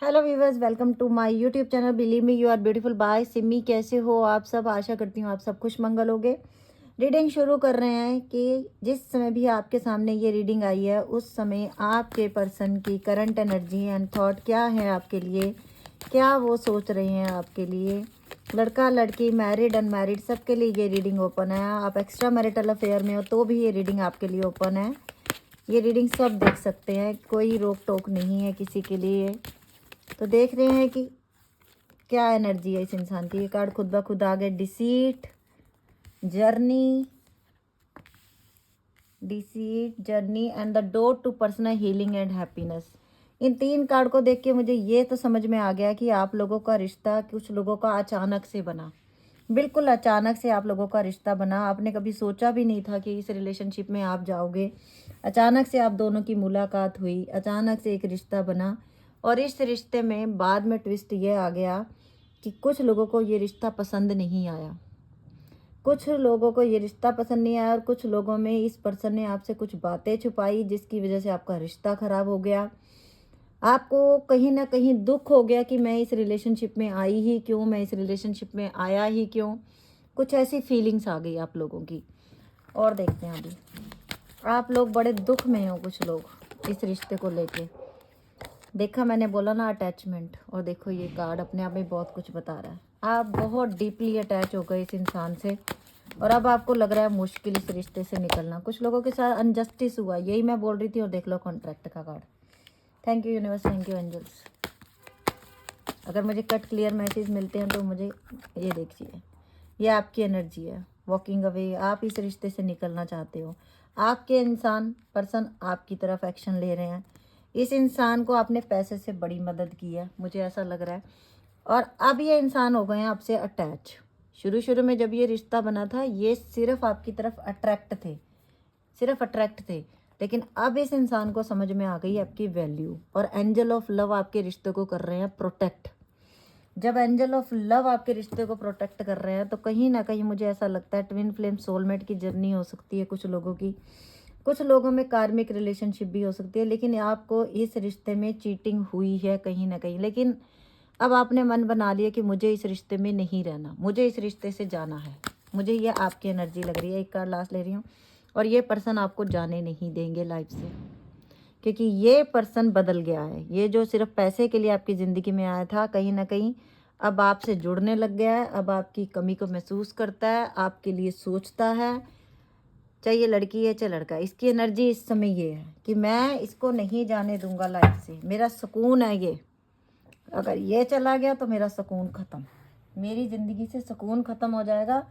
Hello viewers, welcome to my YouTube channel believe me you are beautiful by Simi. कैसे हो आप सब? आशा करती हूँ आप सब खुश मंगल होगे। रीडिंग शुरू कर रहे हैं कि जिस समय भी आपके सामने ये रीडिंग आई है उस समय आपके पर्सन की करंट एनर्जी एंड थॉट क्या है आपके लिए, क्या वो सोच रहे हैं आपके लिए। लड़का लड़की, मैरिड अनमैरिड, सबके लिए ये रीडिंग ओपन है। आप एक्स्ट्रा मैरिटल अफेयर में हो तो भी ये रीडिंग आपके लिए ओपन है। ये रीडिंग सब देख सकते हैं, कोई रोक टोक नहीं है किसी के लिए। तो देख रहे हैं कि क्या एनर्जी है इस इंसान की। ये कार्ड खुद ब खुद आ गए। Deceit journey and the door to personal healing and happiness. इन तीन कार्ड को देख के मुझे ये तो समझ में आ गया कि आप लोगों का रिश्ता कुछ लोगों का अचानक से बना। बिल्कुल अचानक से आप लोगों का रिश्ता बना। आपने कभी सोचा भी नहीं था कि इस रिलेशनशिप में आप जाओगे। अचानक से आप दोनों की मुलाकात हुई, अचानक से एक रिश्ता बना। और इस रिश्ते में बाद में ट्विस्ट ये आ गया कि कुछ लोगों को ये रिश्ता पसंद नहीं आया। कुछ लोगों को ये रिश्ता पसंद नहीं आया और कुछ लोगों में इस पर्सन ने आपसे कुछ बातें छुपाई जिसकी वजह से आपका रिश्ता खराब हो गया। आपको कहीं ना कहीं दुख हो गया कि मैं इस रिलेशनशिप में आई ही क्यों, मैं इस रिलेशनशिप में आया ही क्यों। कुछ ऐसी फीलिंग्स आ गई आप लोगों की। और देखते हैं अभी आप लोग बड़े दुख में हो, कुछ लोग इस रिश्ते को लेके। देखा, मैंने बोला ना अटैचमेंट। और देखो ये कार्ड अपने आप में बहुत कुछ बता रहा है। आप बहुत डीपली अटैच हो गए इस इंसान से और अब आपको लग रहा है मुश्किल इस रिश्ते से निकलना। कुछ लोगों के साथ अनजस्टिस हुआ, यही मैं बोल रही थी। और देख लो कॉन्ट्रैक्ट का card. Thank you universe, thank you angels. अगर मुझे कट क्लियर मैसेज मिलते हैं तो मुझे ये देखिए, ये आपकी एनर्जी है। वॉकिंग अवे, आप इस रिश्ते से निकलना चाहते हो। आपके इंसान पर्सन आपकी तरफ एक्शन ले रहे हैं। इस इंसान को आपने पैसे से बड़ी मदद की है, मुझे ऐसा लग रहा है। और अब ये इंसान हो गए हैं आपसे अटैच। शुरू शुरू में जब ये रिश्ता बना था ये सिर्फ आपकी तरफ अट्रैक्ट थे, सिर्फ अट्रैक्ट थे। लेकिन अब इस इंसान को समझ में आ गई आपकी वैल्यू और एंजल ऑफ लव आपके रिश्ते को कर रहे हैं प्रोटेक्ट। जब एंजल ऑफ लव आपके रिश्ते को प्रोटेक्ट कर रहे हैं तो कहीं ना कहीं मुझे ऐसा लगता है ट्विन फ्लेम सोलमेट की जर्नी हो सकती है कुछ लोगों की। कुछ लोगों में कार्मिक रिलेशनशिप भी हो सकती है। लेकिन आपको इस रिश्ते में चीटिंग हुई है कहीं ना कहीं। लेकिन अब आपने मन बना लिया कि मुझे इस रिश्ते में नहीं रहना, मुझे इस रिश्ते से जाना है। मुझे ये आपकी एनर्जी लग रही है। एक कार्ड लास्ट ले रही हूँ। और ये पर्सन आपको जाने नहीं देंगे लाइफ से, क्योंकि ये पर्सन बदल गया है। ये जो सिर्फ पैसे के लिए आपकी ज़िंदगी में आया था, कहीं ना कहीं अब आपसे जुड़ने लग गया है। अब आपकी कमी को महसूस करता है, आपके लिए सोचता है। चाहे ये लड़की है चाहे लड़का, इसकी एनर्जी इस समय ये है कि मैं इसको नहीं जाने दूंगा लाइफ से। मेरा सुकून है ये। अगर ये चला गया तो मेरा सुकून ख़त्म, मेरी ज़िंदगी से सुकून ख़त्म हो जाएगा।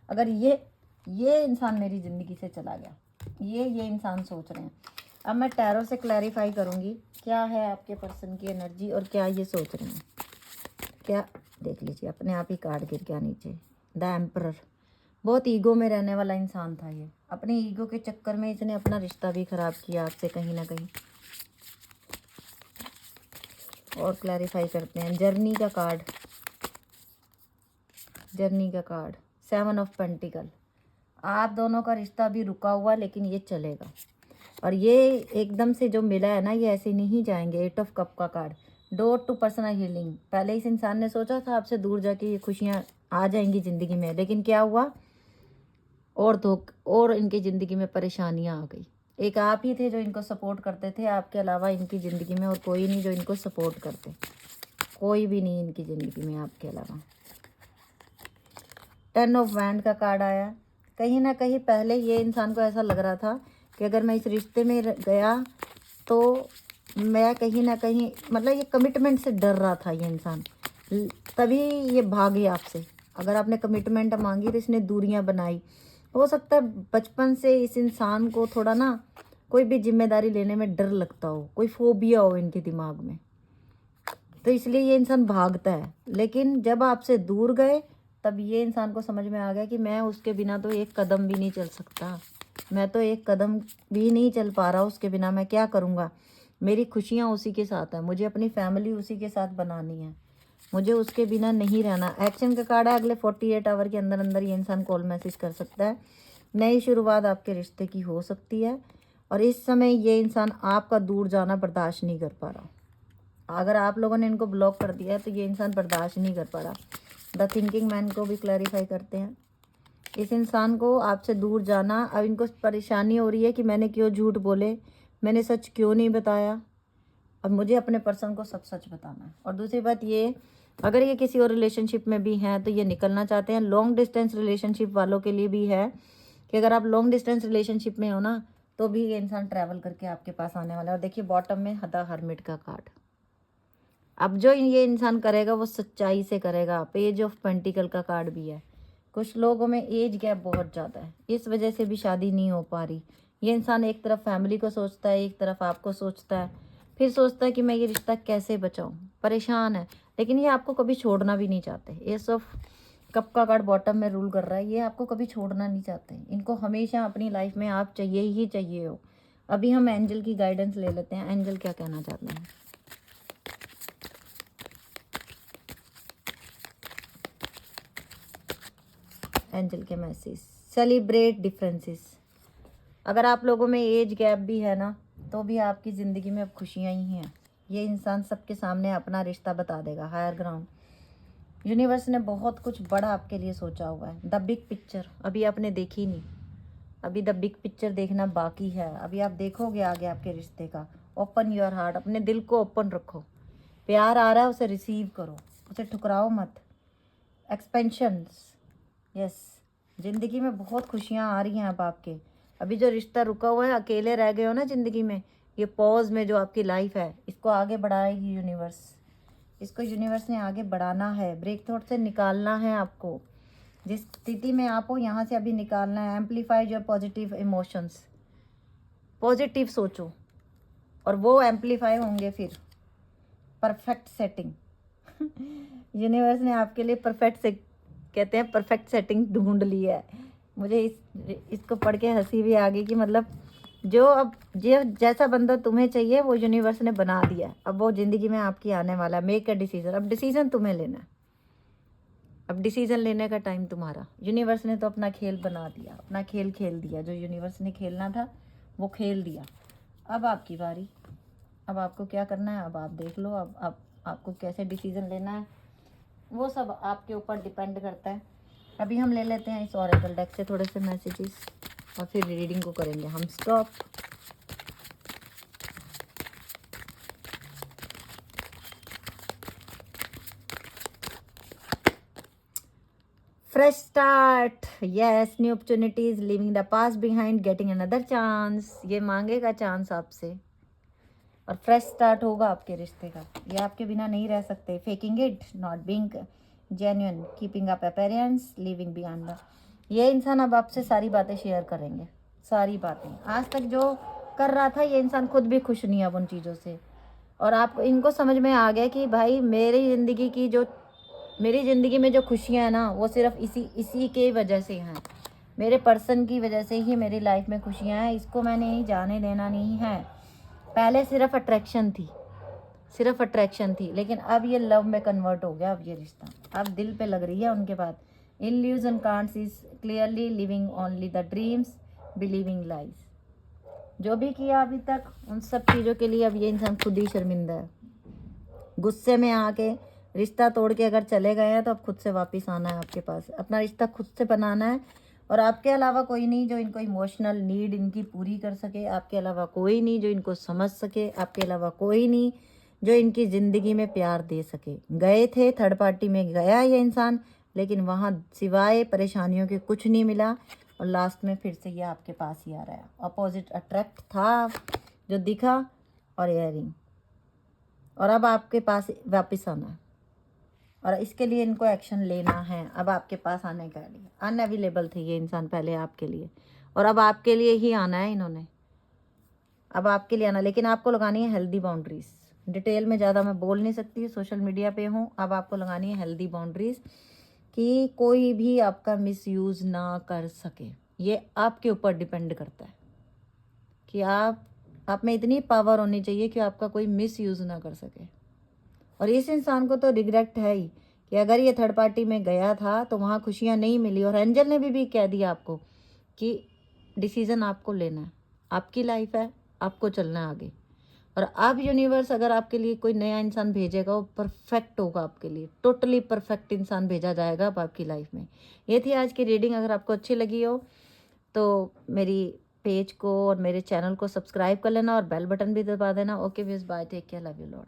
अगर ये इंसान मेरी ज़िंदगी से चला गया, ये इंसान सोच रहे हैं। अब मैं टैरो से क्लैरिफाई करूँगी क्या है आपके पर्सन की एनर्जी और क्या ये सोच रहे हैं। क्या, देख लीजिए, अपने आप ही कार्ड गिर गया नीचे। The emperor. बहुत ईगो में रहने वाला इंसान था ये। अपने ईगो के चक्कर में इसने अपना रिश्ता भी ख़राब किया आपसे कहीं ना कहीं। और क्लैरिफाई करते हैं जर्नी का कार्ड। जर्नी का कार्ड, 7 ऑफ पेंटिकल। आप दोनों का रिश्ता भी रुका हुआ लेकिन ये चलेगा। और ये एकदम से जो मिला है ना, ये ऐसे नहीं जाएंगे। 8 ऑफ कप का card, door to personal healing. पहले इस इंसान ने सोचा था आपसे दूर जाके ये खुशियाँ आ जाएंगी ज़िंदगी में, लेकिन क्या हुआ, और इनकी ज़िंदगी में परेशानियाँ आ गई। एक आप ही थे जो इनको सपोर्ट करते थे, आपके अलावा इनकी ज़िंदगी में और कोई नहीं जो इनको सपोर्ट करते। कोई भी नहीं इनकी ज़िंदगी में आपके अलावा। 10 ऑफ वैंड का कार्ड आया। कहीं ना कहीं पहले ये इंसान को ऐसा लग रहा था कि अगर मैं इस रिश्ते में गया तो मैं कहीं ना कहीं, मतलब ये कमिटमेंट से डर रहा था ये इंसान, तभी ये भागे आपसे। अगर आपने कमिटमेंट मांगी तो इसने दूरियां बनाई। हो सकता है बचपन से इस इंसान को थोड़ा ना कोई भी जिम्मेदारी लेने में डर लगता हो, कोई फोबिया हो इनके दिमाग में, तो इसलिए ये इंसान भागता है। लेकिन जब आपसे दूर गए तब ये इंसान को समझ में आ गया कि मैं उसके बिना तो एक कदम भी नहीं चल सकता। मैं तो एक कदम भी नहीं चल पा रहा उसके बिना। मैं क्या करूँगा, मेरी खुशियाँ उसी के साथ है, मुझे अपनी फैमिली उसी के साथ बनानी है, मुझे उसके बिना नहीं रहना। एक्शन का कार्ड है। अगले 48 आवर के अंदर अंदर ये इंसान कॉल मैसेज कर सकता है। नई शुरुआत आपके रिश्ते की हो सकती है। और इस समय ये इंसान आपका दूर जाना बर्दाश्त नहीं कर पा रहा। अगर आप लोगों ने इनको ब्लॉक कर दिया है तो ये इंसान बर्दाश्त नहीं कर पा रहा। द थिंकिंग मैन को भी क्लैरिफाई करते हैं। इस इंसान को आपसे दूर जाना, अब इनको परेशानी हो रही है कि मैंने क्यों झूठ बोले, मैंने सच क्यों नहीं बताया। अब मुझे अपने पर्सन को सब सच बताना है। और दूसरी बात ये, अगर ये किसी और रिलेशनशिप में भी हैं तो ये निकलना चाहते हैं। लॉन्ग डिस्टेंस रिलेशनशिप वालों के लिए भी है कि अगर आप लॉन्ग डिस्टेंस रिलेशनशिप में हो ना, तो भी ये इंसान ट्रैवल करके आपके पास आने वाला है। और देखिए बॉटम में द हर्मिट का कार्ड। अब जो ये इंसान करेगा वो सच्चाई से करेगा। पेज ऑफ पेंटिकल का कार्ड भी है। कुछ लोगों में एज गैप बहुत ज़्यादा है, इस वजह से भी शादी नहीं हो पा रही। ये इंसान एक तरफ फैमिली को सोचता है, एक तरफ आपको सोचता है, फिर सोचता है कि मैं ये रिश्ता कैसे बचाऊं, परेशान है। लेकिन ये आपको कभी छोड़ना भी नहीं चाहते। एस ऑफ कप का कार्ड बॉटम में रूल कर रहा है। ये आपको कभी छोड़ना नहीं चाहते। इनको हमेशा अपनी लाइफ में आप चाहिए ही चाहिए हो। अभी हम एंजल की गाइडेंस ले लेते हैं। एंजल क्या कहना चाहते हैं? एंजल के मैसेज, सेलिब्रेट डिफरेंसेस। अगर आप लोगों में एज गैप भी है ना, तो भी आपकी ज़िंदगी में अब खुशियाँ ही हैं। ये इंसान सबके सामने अपना रिश्ता बता देगा। हायर ग्राउंड, यूनिवर्स ने बहुत कुछ बड़ा आपके लिए सोचा हुआ है। द बिग पिक्चर अभी आपने देखी नहीं, अभी द बिग पिक्चर देखना बाकी है। अभी आप देखोगे आगे आपके रिश्ते का। ओपन योर हार्ट, अपने दिल को ओपन रखो। प्यार आ रहा है, उसे रिसीव करो, उसे ठुकराओ मत। एक्सपेंशंस, यस, ज़िंदगी में बहुत खुशियाँ आ रही हैं अब आपके। अभी जो रिश्ता रुका हुआ है, अकेले रह गए हो ना ज़िंदगी में, ये पॉज में जो आपकी लाइफ है, इसको आगे बढ़ाएगी यूनिवर्स। इसको यूनिवर्स ने आगे बढ़ाना है। ब्रेक थ्रोट से निकालना है आपको। जिस स्थिति में आप हो यहाँ से अभी निकालना है। Amplify your positive emotions, positive सोचो और वो एम्पलीफाई होंगे फिर। परफेक्ट सेटिंग यूनिवर्स ने आपके लिए परफेक्ट से कहते हैं परफेक्ट सेटिंग ढूंढ ली है। मुझे इसको पढ़ के हंसी भी आ गई कि मतलब जो जैसा बंदा तुम्हें चाहिए वो यूनिवर्स ने बना दिया। अब वो ज़िंदगी में आपकी आने वाला है। Make a decision. अब डिसीजन तुम्हें लेना है। अब डिसीजन लेने का टाइम तुम्हारा। यूनिवर्स ने तो अपना खेल बना दिया, अपना खेल खेल दिया। जो यूनिवर्स ने खेलना था वो खेल दिया। अब आपकी बारी। अब आपको क्या करना है, अब आप देख लो। अब आपको कैसे डिसीजन लेना है वो सब आपके ऊपर डिपेंड करता है। अभी हम ले लेते हैं इस ऑरेकल डेक से थोड़े से मैसेजेस और फिर रीडिंग को करेंगे हम stop. Fresh start, yes, new opportunities, living the past behind, getting another chance. ये मांगेगा चांस आपसे और फ्रेश स्टार्ट होगा आपके रिश्ते का। ये आपके बिना नहीं रह सकते। Faking it, not being genuine, keeping up appearance, living beyond. ये इंसान अब आपसे सारी बातें शेयर करेंगे, सारी बातें। आज तक जो कर रहा था ये इंसान खुद भी खुश नहीं है अब उन चीज़ों से। और आप इनको समझ में आ गया कि भाई मेरी ज़िंदगी में जो खुशियाँ हैं ना, वो सिर्फ इसी के वजह से हैं। मेरे पर्सन की वजह से ही मेरी लाइफ में खुशियाँ हैं। इसको मैंने ही जाने देना नहीं है। पहले सिर्फ अट्रैक्शन थी, लेकिन अब ये लव में कन्वर्ट हो गया। अब ये रिश्ता अब दिल पे लग रही है उनके बाद। Illusion can't is clearly living only the dreams, believing lies. जो भी किया अभी तक उन सब चीज़ों के लिए अब ये इंसान खुद ही शर्मिंदा है। गुस्से में आके रिश्ता तोड़ के अगर चले गए हैं तो अब खुद से वापस आना है आपके पास। अपना रिश्ता खुद से बनाना है। और आपके अलावा कोई नहीं जो इनको इमोशनल नीड इनकी पूरी कर सके। आपके अलावा कोई नहीं जो इनको समझ सके। आपके अलावा कोई नहीं जो इनकी ज़िंदगी में प्यार दे सके। गए थे, थर्ड पार्टी में गया ये इंसान, लेकिन वहाँ सिवाय परेशानियों के कुछ नहीं मिला। और लास्ट में फिर से ये आपके पास ही आ रहा है। अपोजिट अट्रैक्ट था जो दिखा और इयरिंग, और अब आपके पास वापस आना है। और इसके लिए इनको एक्शन लेना है। अब आपके पास आने के लिए अनअवेलेबल थे ये इंसान पहले आपके लिए, और अब आपके लिए ही आना है इन्होंने। अब आपके लिए आना, लेकिन आपको लगानी है हेल्दी बाउंड्रीज। डिटेल में ज़्यादा मैं बोल नहीं सकती, सोशल मीडिया पे हूँ। अब आपको लगानी है हेल्दी बाउंड्रीज कि कोई भी आपका मिसयूज़ ना कर सके। ये आपके ऊपर डिपेंड करता है कि आप में इतनी पावर होनी चाहिए कि आपका कोई मिसयूज़ ना कर सके। और इस इंसान को तो रिग्रेट है ही कि अगर ये थर्ड पार्टी में गया था तो वहाँ खुशियाँ नहीं मिली। और एंजल ने भी कह दिया आपको कि डिसीज़न आपको लेना है, आपकी लाइफ है, आपको चलना है आगे। और अब यूनिवर्स अगर आपके लिए कोई नया इंसान भेजेगा वो परफेक्ट होगा आपके लिए, टोटली परफेक्ट इंसान भेजा जाएगा अब आपकी लाइफ में। ये थी आज की रीडिंग। अगर आपको अच्छी लगी हो तो मेरी पेज को और मेरे चैनल को सब्सक्राइब कर लेना और बेल बटन भी दबा देना। Okay viewers, bye, take care, love you lot.